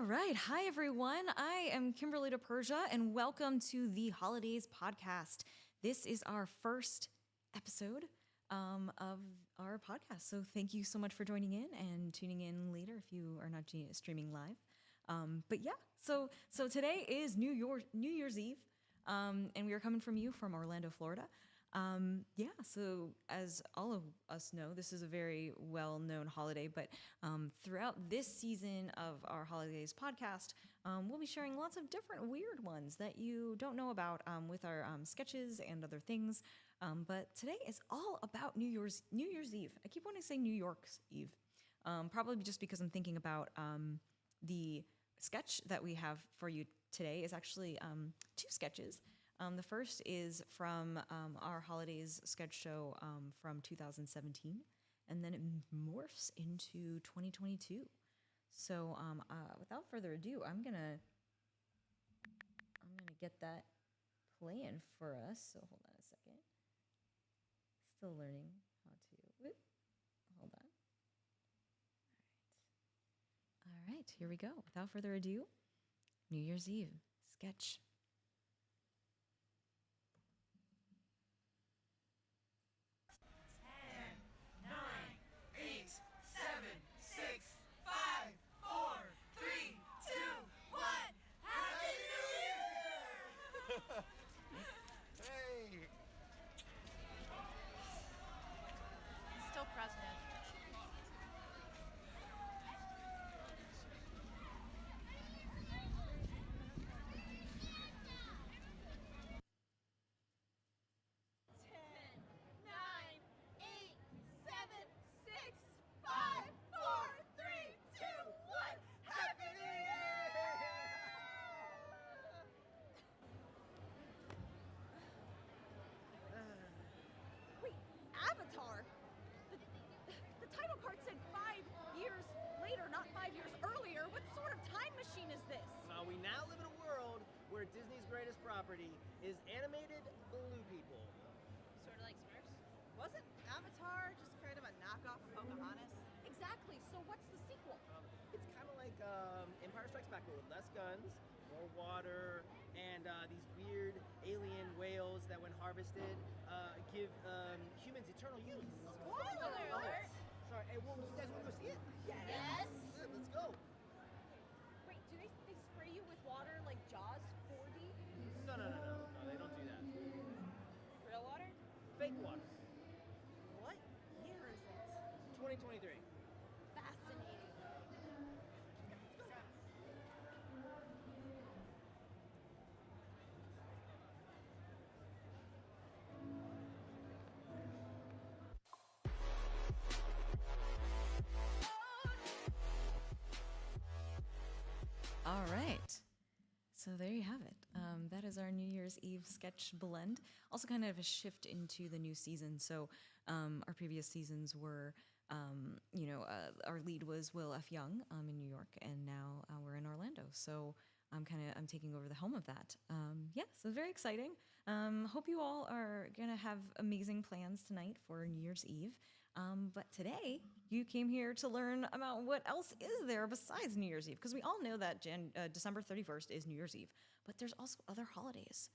All right. Hi, everyone. I am Kimberly DiPersia, and welcome to the Holidays podcast. This is our first episode of our podcast. So thank you so much for joining in and tuning in later if you are not streaming live. But yeah, so today is New Year's Eve, and we are coming from Orlando, Florida. So as all of us know, this is a very well-known holiday, but throughout this season of our Holidays podcast, we'll be sharing lots of different weird ones that you don't know about with our sketches and other things. But today is all about New Year's Eve. I keep wanting to say New York's Eve, probably just because I'm thinking about the sketch that we have for you today is actually two sketches. The first is from our Holidays sketch show from 2017, and then it morphs into 2022. So without further ado, I'm gonna get that playing for us. So hold on a second. Still learning how to. Hold on. All right, here we go. Without further ado, New Year's Eve sketch. 9, 8, 7, 6, 5, 4, 3, 2, 1. Happy New Year! Hey! Still president. The title card said 5 years later, not 5 years earlier. What sort of time machine is this? Well, we now live in a world where Disney's greatest property is animated blue people. Sort of like Smurfs. Wasn't Avatar just kind of a knockoff of Pocahontas? Exactly. So what's the sequel? It's kind of like Empire Strikes Back, but with less guns, more water, and these weird alien whales that, when harvested, give humans eternal youth. Spoiler alert! Sorry, hey, well, you guys want to go see it? Yes! Good, let's go. Wait, do they spray you with water like Jaws 4D? No, they don't do that. Real water? Fake water. What year is it? 2023. Fascinating. All right. So there you have it. That is our New Year's Eve sketch blend. Also kind of a shift into the new season. So our previous seasons were, our lead was Will F. Young in New York, and now we're in Orlando. So I'm taking over the helm of that. So very exciting. Hope you all are gonna have amazing plans tonight for New Year's Eve. But today you came here to learn about what else is there besides New Year's Eve, because we all know that December 31st is New Year's Eve, but there's also other holidays,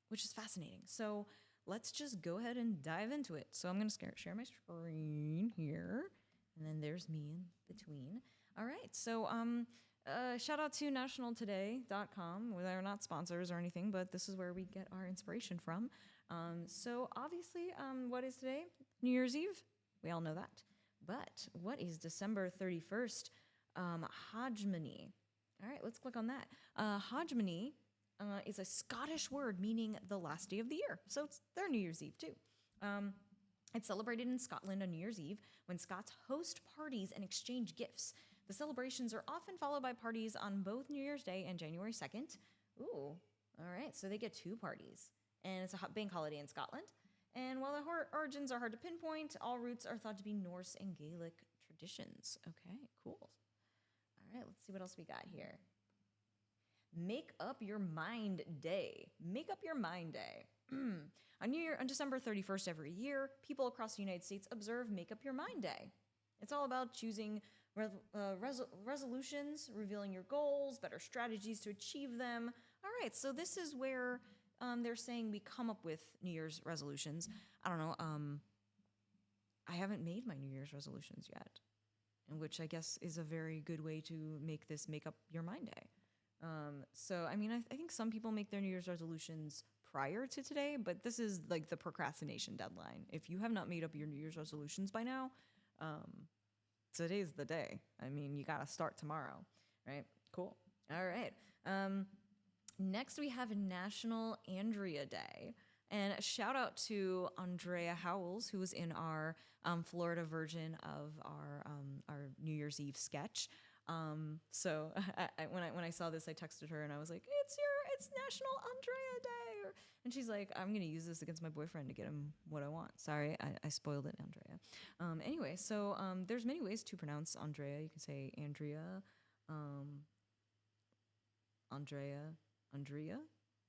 which is fascinating. So let's just go ahead and dive into it. So I'm going to share my screen here, and then there's me in between. All right. So shout out to nationaltoday.com. They're not sponsors or anything, but this is where we get our inspiration from. So obviously, what is today? New Year's Eve. We all know that. But what is December 31st? Hogmanay. All right, let's click on that. Hogmanay is a Scottish word meaning the last day of the year. So it's their New Year's Eve too. It's celebrated in Scotland on New Year's Eve when Scots host parties and exchange gifts. The celebrations are often followed by parties on both New Year's Day and January 2nd. Ooh, all right, so they get two parties. And it's a bank holiday in Scotland. And while the origins are hard to pinpoint, all roots are thought to be Norse and Gaelic traditions. Okay, cool. All right, let's see what else we got here. Make Up Your Mind Day. Make Up Your Mind Day. On December 31st every year, people across the United States observe Make Up Your Mind Day. It's all about choosing resolutions, revealing your goals, better strategies to achieve them. All right, so this is where they're saying we come up with New Year's resolutions. I don't know. I haven't made my New Year's resolutions yet, which I guess is a very good way to make up your mind day. So, I mean, I think some people make their New Year's resolutions prior to today, but this is like the procrastination deadline. If you have not made up your New Year's resolutions by now, today's the day. I mean, you got to start tomorrow, right? Cool. All right. Next, we have National Andrea Day. And a shout out to Andrea Howells, who was in our Florida version of our New Year's Eve sketch. So when I saw this, I texted her and I was like, "It's National Andrea Day," and she's like, "I'm gonna use this against my boyfriend to get him what I want." Sorry, I spoiled it, Andrea. Anyway, so there's many ways to pronounce Andrea. You can say Andrea, Andrea.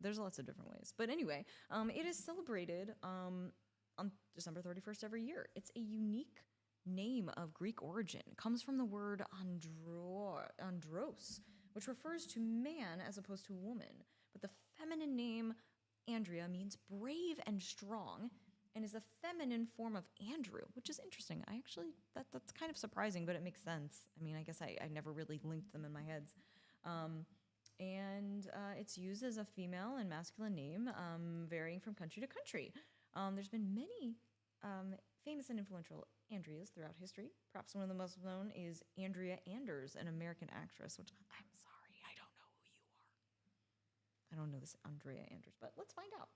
There's lots of different ways. But anyway, it is celebrated on December 31st every year. It's a unique name of Greek origin. It comes from the word andros, which refers to man as opposed to woman. But the feminine name Andrea means brave and strong and is a feminine form of Andrew, which is interesting. I actually, that's kind of surprising, but it makes sense. I mean, I guess I never really linked them in my heads. And it's used as a female and masculine name, varying from country to country. There's been many famous and influential Andreas throughout history. Perhaps one of the most known is Andrea Anders, an American actress, which I'm sorry, I don't know who you are. I don't know this Andrea Anders, but let's find out.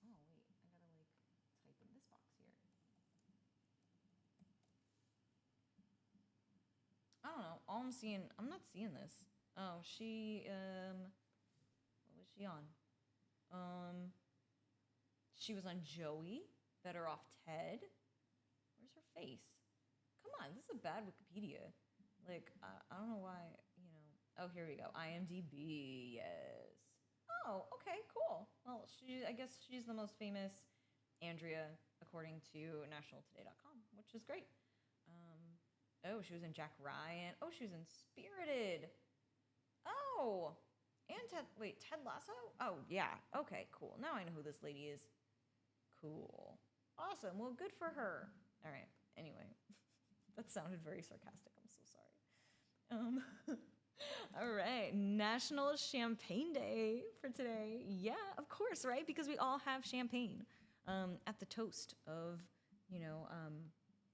Oh, wait, I gotta type in this box here. I don't know. All I'm not seeing this. Oh, what was she on? She was on Joey, Better Off Ted. Where's her face? Come on, this is a bad Wikipedia. Like, I don't know why, Oh, here we go. IMDb, yes. Oh, okay, cool. Well, I guess she's the most famous Andrea, according to nationaltoday.com, which is great. Oh, she was in Jack Ryan. Oh, she was in Spirited. Oh, and Ted Lasso? Oh, yeah. Okay, cool. Now I know who this lady is. Cool. Awesome. Well, good for her. All right. Anyway, that sounded very sarcastic. I'm so sorry. All right. National Champagne Day for today. Yeah, of course, right? Because we all have champagne at the toast of,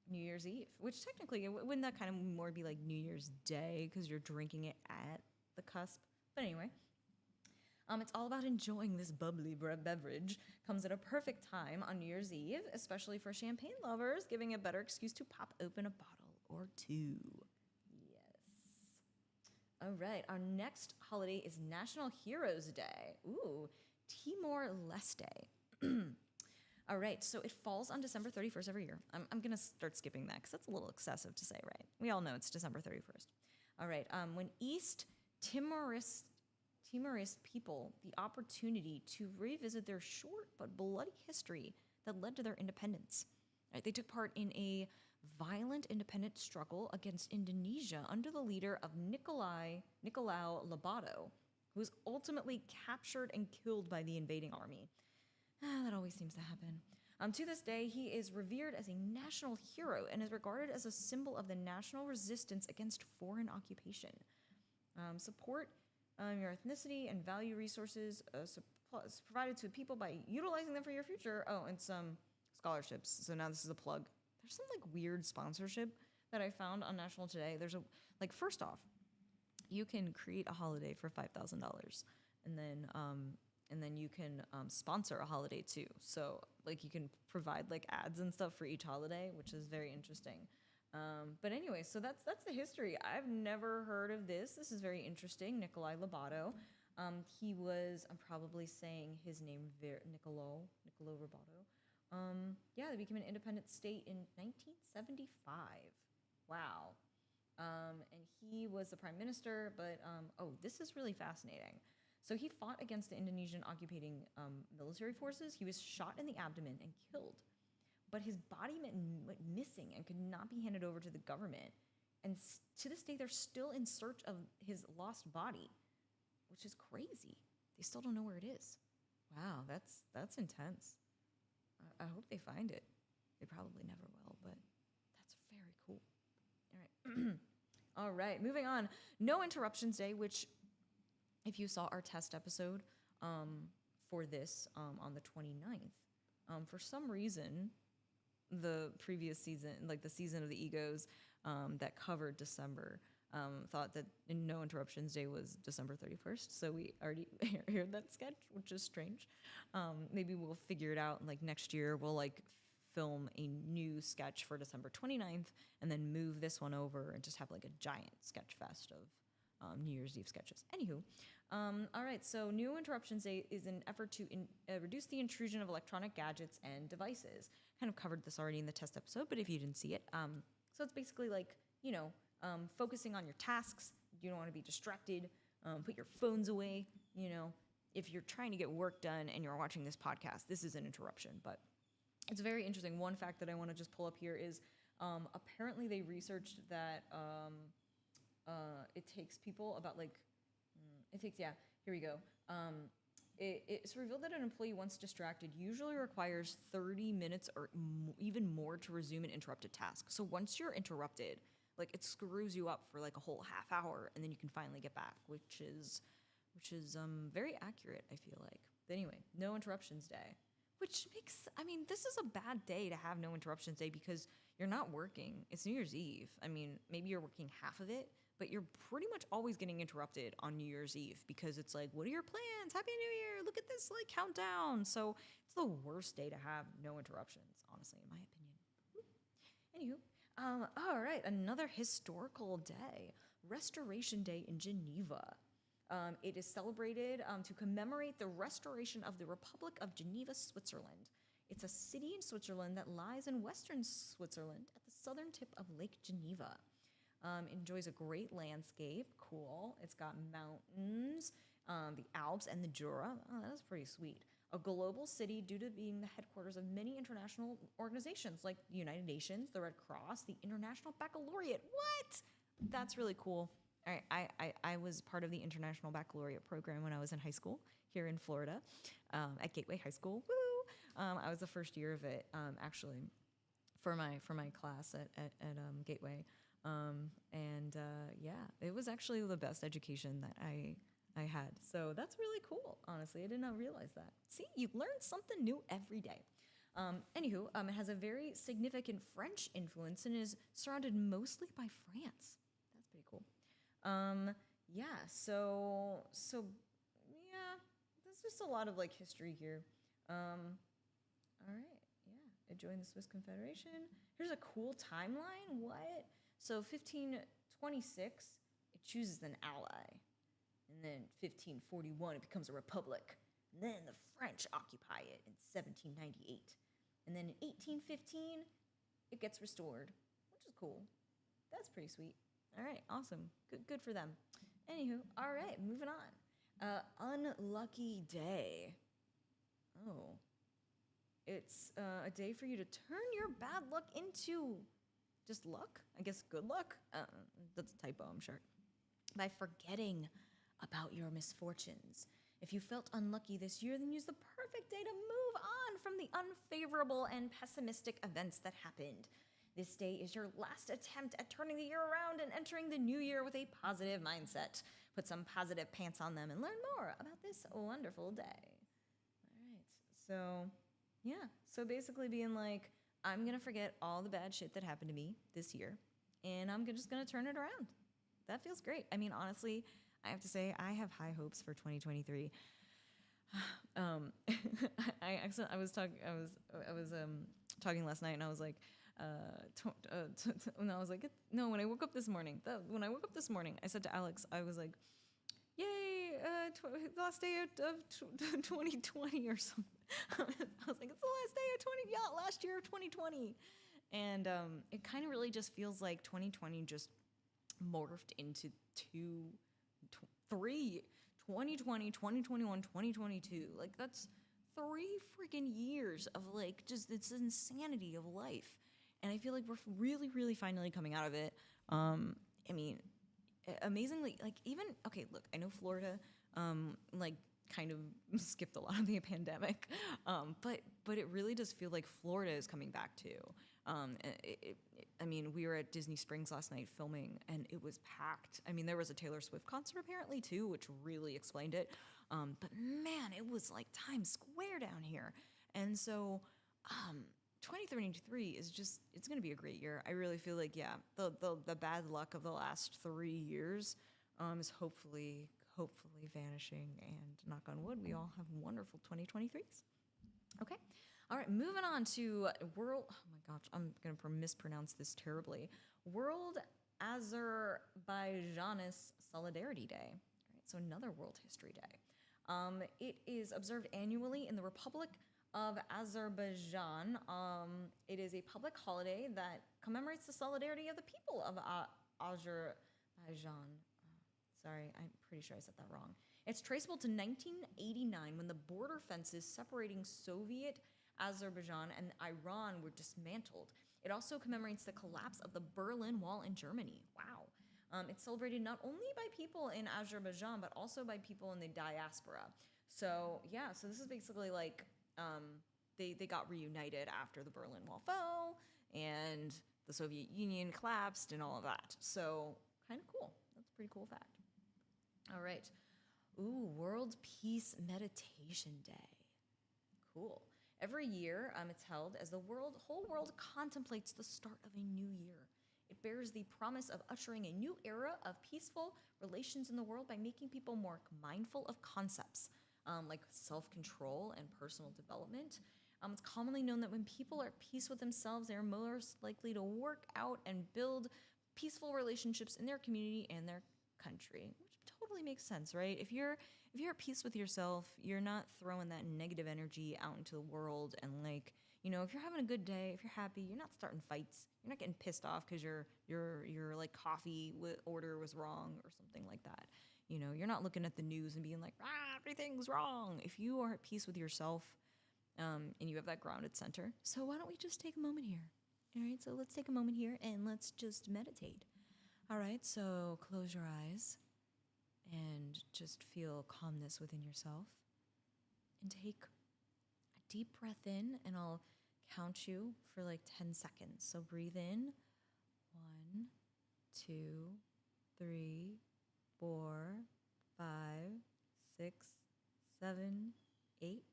New Year's Eve, which technically, wouldn't that kind of more be like New Year's Day because you're drinking it at the cusp? But anyway, it's all about enjoying this bubbly beverage. Comes at a perfect time on New Year's Eve, especially for champagne lovers, giving a better excuse to pop open a bottle or two. Yes. All right, our next holiday is National Heroes Day. Ooh, Timor-Leste. All right, so it falls on December 31st every year. I'm going to start skipping that because that's a little excessive to say, right? We all know it's December 31st. All right, when East Timorese people the opportunity to revisit their short but bloody history that led to their independence. Right, they took part in a violent independent struggle against Indonesia under the leader of Nicolau Lobato, who was ultimately captured and killed by the invading army. That always seems to happen. To this day, he is revered as a national hero and is regarded as a symbol of the national resistance against foreign occupation. Support your ethnicity and value resources provided to people by utilizing them for your future. Oh, and some scholarships. So now this is a plug. There's some weird sponsorship that I found on National Today. There's first off, you can create a holiday for $5,000, and then you can sponsor a holiday too. So you can provide ads and stuff for each holiday, which is very interesting. But anyway, so that's the history. I've never heard of this. This is very interesting. Nicolau Lobato. He was, I'm probably saying his name, Niccolo Lobato. They became an independent state in 1975. Wow. And he was the prime minister, but, this is really fascinating. So he fought against the Indonesian occupying military forces. He was shot in the abdomen and killed. but his body went missing and could not be handed over to the government. And to this day, they're still in search of his lost body, which is crazy. They still don't know where it is. Wow, that's intense. I hope they find it. They probably never will, but that's very cool. All right. All right, moving on. No Interruptions Day, which, if you saw our test episode for this on the 29th, for some reason, the previous season, like the season of the Egos that covered December, thought that No Interruptions Day was December 31st. So we already aired that sketch, which is strange. Maybe we'll figure it out. Like next year, we'll like film a new sketch for December 29th and then move this one over and just have like a giant sketch fest of New Year's Eve sketches. Anywho, all right, so No Interruptions Day is an effort to reduce the intrusion of electronic gadgets and devices. Kind of covered this already in the test episode, but if you didn't see it, so it's basically like, focusing on your tasks. You don't want to be distracted. Put your phones away. If you're trying to get work done and you're watching this podcast, this is an interruption, but it's very interesting. One fact that I want to just pull up here is apparently they researched that it takes people about here we go. It's revealed that an employee once distracted usually requires 30 minutes or even more to resume an interrupted task. So once you're interrupted, like it screws you up for like a whole half hour and then you can finally get back, which is very accurate, I feel like. But anyway, No Interruptions Day. Which makes, this is a bad day to have No Interruptions Day because you're not working. It's New Year's Eve. Maybe you're working half of it, but you're pretty much always getting interrupted on New Year's Eve because it's like, what are your plans? Happy New Year. Look at this like countdown. So it's the worst day to have no interruptions, honestly, in my opinion. Anywho, all right, another historical day, Restoration Day in Geneva. It is celebrated to commemorate the restoration of the Republic of Geneva, Switzerland. It's a city in Switzerland that lies in western Switzerland at the southern tip of Lake Geneva. Enjoys a great landscape. Cool. It's got mountains, the Alps, and the Jura. Oh, that is pretty sweet. A global city due to being the headquarters of many international organizations like the United Nations, the Red Cross, the International Baccalaureate. What? That's really cool. All right, I was part of the International Baccalaureate program when I was in high school here in Florida at Gateway High School. Woo! I was the first year of it, actually, for my class at Gateway. Yeah, it was actually the best education that I had. So that's really cool, honestly. I did not realize that. See, you learn something new every day. Anywho, it has a very significant French influence and is surrounded mostly by France. That's pretty cool. Yeah, so yeah, there's just a lot of like history here. All right, yeah, it joined the Swiss Confederation. Here's a cool timeline. What? So 1526, it chooses an ally. And then 1541, it becomes a republic. And then the French occupy it in 1798. And then in 1815, it gets restored, which is cool. That's pretty sweet. All right, awesome. Good for them. Anywho, all right, moving on. Unlucky day. Oh. It's a day for you to turn your bad luck into just luck. I guess good luck. That's a typo, I'm sure. By forgetting about your misfortunes. If you felt unlucky this year, then use the perfect day to move on from the unfavorable and pessimistic events that happened. This day is your last attempt at turning the year around and entering the new year with a positive mindset. Put some positive pants on them and learn more about this wonderful day. All right, so yeah, so basically being like, I'm going to forget all the bad shit that happened to me this year, and I'm just going to turn it around. That feels great. Honestly, I have to say I have high hopes for 2023. I was talking last night, and I was like, when I woke up this morning, I said to Alex, I was like, yay, the last day of 2020 or something. I was like, it's the last day of last year of 2020. And it kind of really just feels like 2020 just morphed into 2020, 2021, 2022. Like, that's 3 freaking years of like just this insanity of life. And I feel like we're really, really finally coming out of it. I mean, amazingly, like even, okay, look, I know Florida, like kind of skipped a lot of the pandemic, but it really does feel like Florida is coming back too. I mean, we were at Disney Springs last night filming, and it was packed. I mean, there was a Taylor Swift concert apparently too, which really explained it. But man, it was like Times Square down here, and so 2023 is just, it's going to be a great year. I really feel like, yeah, the bad luck of the last 3 years is hopefully vanishing, and knock on wood, we all have wonderful 2023s. Okay. All right, moving on to World, oh my gosh, I'm going to mispronounce this terribly. World Azerbaijanis Solidarity Day. All right, so another World History Day. It is observed annually in the Republic of Azerbaijan. It is a public holiday that commemorates the solidarity of the people of Azerbaijan. Sorry, I'm pretty sure I said that wrong. It's traceable to 1989 when the border fences separating Soviet Azerbaijan and Iran were dismantled. It also commemorates the collapse of the Berlin Wall in Germany. Wow. It's celebrated not only by people in Azerbaijan, but also by people in the diaspora. So, yeah, so this is basically like they got reunited after the Berlin Wall fell and the Soviet Union collapsed and all of that. So, kind of cool. That's a pretty cool fact. All right. Ooh, World Peace Meditation Day. Cool. Every year, it's held as the whole world contemplates the start of a new year. It bears the promise of ushering a new era of peaceful relations in the world by making people more mindful of concepts like self-control and personal development. It's commonly known that when people are at peace with themselves, they are most likely to work out and build peaceful relationships in their community and their country, which totally makes sense, right? If you're at peace with yourself, you're not throwing that negative energy out into the world, and like, you know, if you're having a good day, if you're happy, you're not starting fights. You're not getting pissed off because your like coffee order was wrong or something like that. You know, you're not looking at the news and being like, everything's wrong. If you are at peace with yourself, and you have that grounded center, so why don't we just take a moment here? All right, so let's take a moment here and let's just meditate. All right, so close your eyes and just feel calmness within yourself. And take a deep breath in, and I'll count you for like 10 seconds. So breathe in. 1, 2, 3, 4, 5, 6, 7, 8,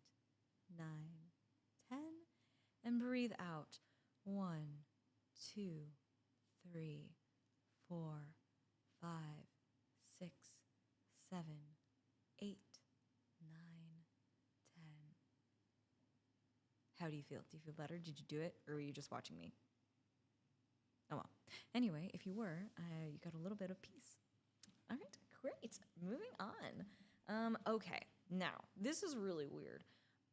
9, 10. And breathe out. 1, 2, 3, 4, 5, 6, 7, 8, 9, 10. How do you feel? Do you feel better? Did you do it? Or were you just watching me? Oh, well. Anyway, if you were, you got a little bit of peace. All right, great. Moving on. Okay, now, this is really weird.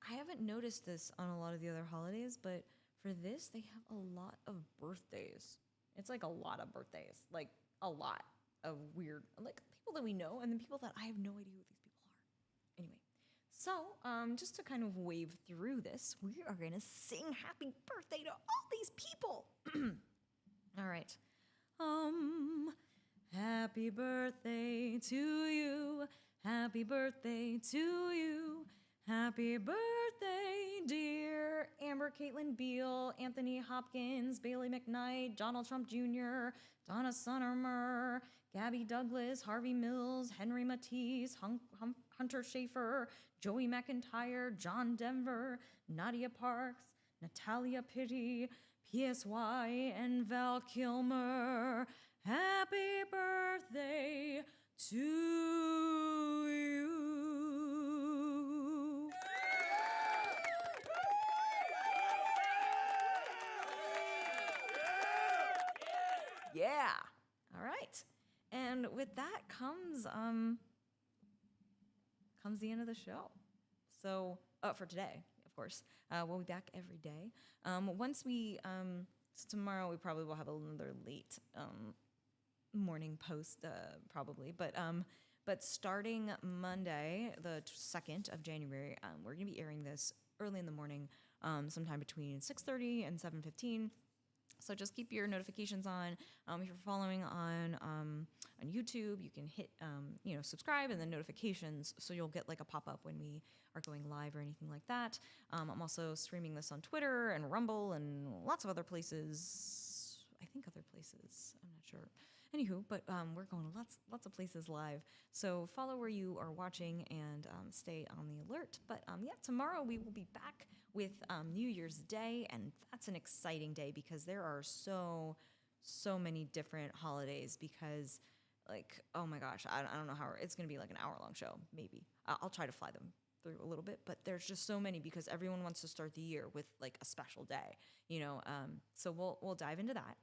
I haven't noticed this on a lot of the other holidays, but for this, they have a lot of birthdays. It's like a lot of birthdays. Like, a lot of weird, like, people that we know, and then people that I have no idea who these people are. Anyway, so, just to kind of wave through this, we are going to sing happy birthday to all these people. All right. Happy birthday to you. Happy birthday to you. Happy birthday, dear Amber Caitlin Beal, Anthony Hopkins, Bailey McKnight, Donald Trump Jr., Donna Sonnermer, Gabby Douglas, Harvey Mills, Henry Matisse, Hunter Schafer, Joey McIntyre, John Denver, Nadia Parks, Natalia Pitti, PSY, and Val Kilmer. Happy birthday to you. Yeah. All right. And with that comes the end of the show. So, for today, of course. We'll be back every day. Once we, so tomorrow we probably will have another late morning post, probably. But But starting Monday, the 2nd of January, we're going to be airing this early in the morning, sometime between 6:30 and 7:15. So just keep your notifications on. If you're following on YouTube, you can hit subscribe and then notifications, so you'll get like a pop up when we are going live or anything like that. I'm also streaming this on Twitter and Rumble and lots of other places. I think other places. I'm not sure. Anywho, but we're going lots of places live. So follow where you are watching and stay on the alert. But tomorrow we will be back with New Year's Day, and that's an exciting day because there are so many different holidays. Because, like, oh my gosh, I don't know how it's going to be like an hour-long show. Maybe I'll try to fly them through a little bit, but there's just so many because everyone wants to start the year with like a special day, So we'll dive into that.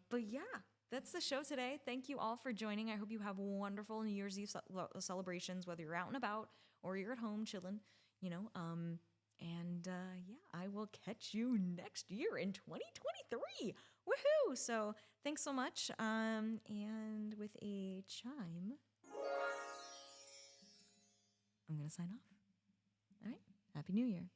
But yeah. That's the show today. Thank you all for joining. I hope you have wonderful New Year's Eve celebrations, whether you're out and about or you're at home chilling, I will catch you next year in 2023. Woohoo! So thanks so much. And with a chime, I'm going to sign off. All right. Happy New Year.